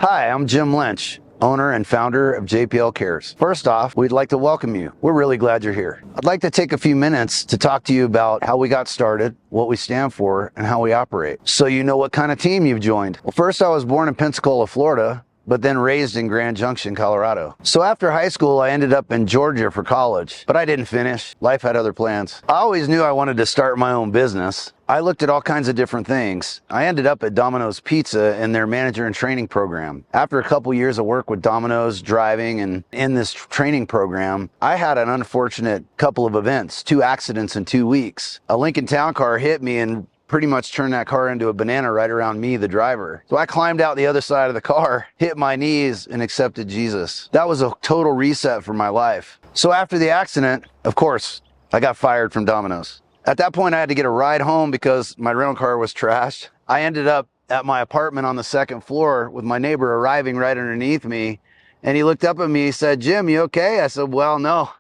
Hi, I'm Jim Lynch, owner and founder of JPL Cares. First off, we'd like to welcome you. We're really glad you're here. I'd like to take a few minutes to talk to you about how we got started, what we stand for, and how we operate, so you know what kind of team you've joined. Well, first, I was born in Pensacola, Florida, but then raised in Grand Junction, Colorado. So after high school, I ended up in Georgia for college, but I didn't finish. Life had other plans. I always knew I wanted to start my own business. I looked at all kinds of different things. I ended up at Domino's Pizza in their manager and training program. After a couple years of work with Domino's, driving, and in this training program, I had an unfortunate couple of events, 2 accidents in 2 weeks. A Lincoln Town car hit me and pretty much turned that car into a banana right around me, the driver. So I climbed out the other side of the car, hit my knees, and accepted Jesus. That was a total reset for my life. So after the accident, of course, I got fired from Domino's. At that point, I had to get a ride home because my rental car was trashed. I ended up at my apartment on the 2nd floor with my neighbor arriving right underneath me. And he looked up at me, he said, "Jim, you okay?" I said, "Well, no,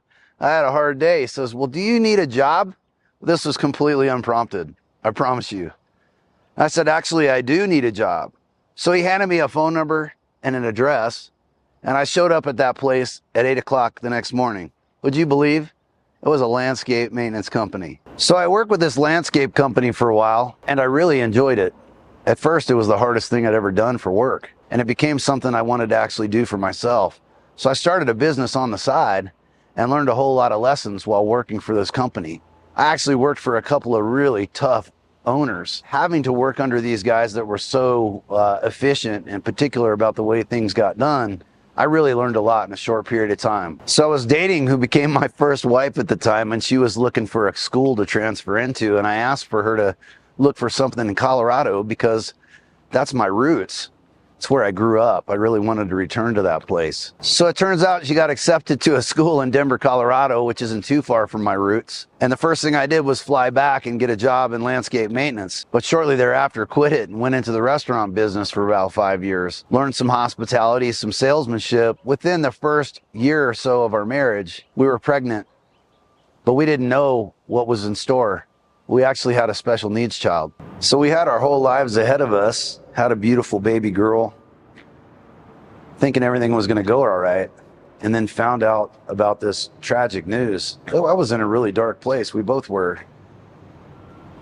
I had a hard day." He says, "Well, do you need a job?" This was completely unprompted, I promise you. I said, "Actually, I do need a job." So he handed me a phone number and an address, and I showed up at that place at 8 o'clock the next morning. Would you believe? It was a landscape maintenance company. So I worked with this landscape company for a while, and I really enjoyed it. At first, it was the hardest thing I'd ever done for work, and it became something I wanted to actually do for myself. So I started a business on the side and learned a whole lot of lessons while working for this company. I actually worked for a couple of really tough owners. Having to work under these guys that were so efficient and particular about the way things got done, I really learned a lot in a short period of time. So I was dating who became my first wife at the time, and she was looking for a school to transfer into, and I asked for her to look for something in Colorado because that's my roots. It's where I grew up. I really wanted to return to that place. So it turns out she got accepted to a school in Denver, Colorado, which isn't too far from my roots. And the first thing I did was fly back and get a job in landscape maintenance. But shortly thereafter, quit it and went into the restaurant business for about 5 years. Learned some hospitality, some salesmanship. Within the first year or so of our marriage, we were pregnant, but we didn't know what was in store. We actually had a special needs child. So we had our whole lives ahead of us, had a beautiful baby girl, thinking everything was going to go all right, and then found out about this tragic news. Oh, I was in a really dark place. We both were.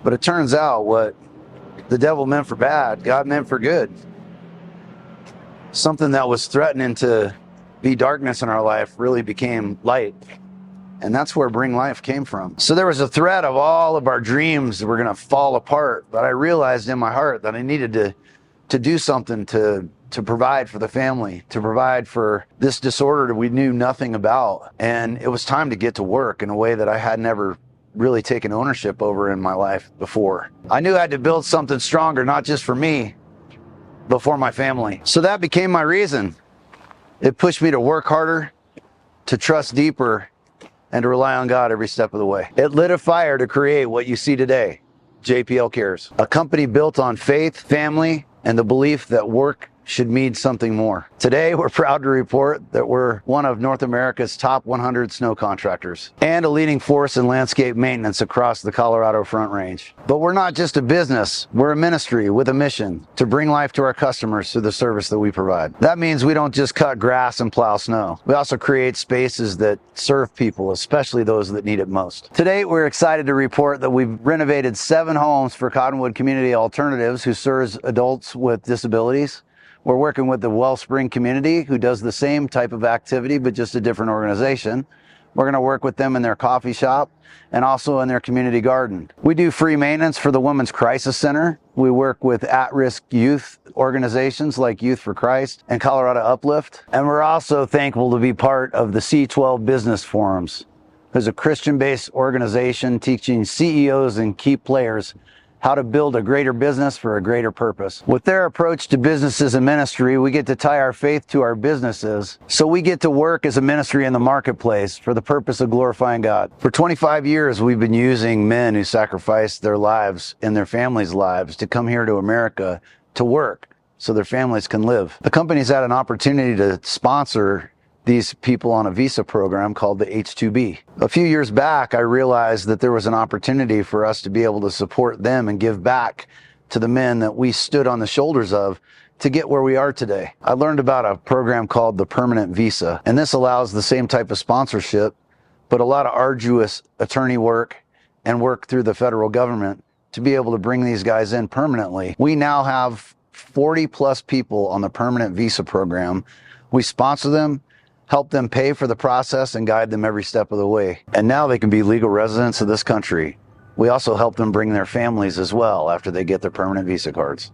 But it turns out what the devil meant for bad, God meant for good. Something that was threatening to be darkness in our life really became light. And that's where Bring Life came from. So there was a threat of all of our dreams that were going to fall apart. But I realized in my heart that I needed to do something to provide for the family, to provide for this disorder that we knew nothing about. And it was time to get to work in a way that I had never really taken ownership over in my life before. I knew I had to build something stronger, not just for me, but for my family. So that became my reason. It pushed me to work harder, to trust deeper, and to rely on God every step of the way. It lit a fire to create what you see today, JPL Cares, a company built on faith, family, and the belief that work should mean something more. Today, we're proud to report that we're one of North America's top 100 snow contractors and a leading force in landscape maintenance across the Colorado Front Range. But we're not just a business, we're a ministry with a mission to bring life to our customers through the service that we provide. That means we don't just cut grass and plow snow. We also create spaces that serve people, especially those that need it most. Today, we're excited to report that we've renovated 7 homes for Cottonwood Community Alternatives, who serves adults with disabilities. We're working with the Wellspring community, who does the same type of activity, but just a different organization. We're going to work with them in their coffee shop and also in their community garden. We do free maintenance for the Women's Crisis Center. We work with at-risk youth organizations like Youth for Christ and Colorado Uplift. And we're also thankful to be part of the C12 Business Forums. There's a Christian-based organization teaching CEOs and key players how to build a greater business for a greater purpose. With their approach to businesses and ministry, we get to tie our faith to our businesses, so we get to work as a ministry in the marketplace for the purpose of glorifying God. For 25 years, we've been using men who sacrificed their lives and their families' lives to come here to America to work so their families can live. The company's had an opportunity to sponsor these people on a visa program called the H-2B. A few years back, I realized that there was an opportunity for us to be able to support them and give back to the men that we stood on the shoulders of to get where we are today. I learned about a program called the Permanent Visa, and this allows the same type of sponsorship, but a lot of arduous attorney work and work through the federal government to be able to bring these guys in permanently. We now have 40 plus people on the Permanent Visa program. We sponsor them, help them pay for the process, and guide them every step of the way. And now they can be legal residents of this country. We also help them bring their families as well after they get their permanent visa cards.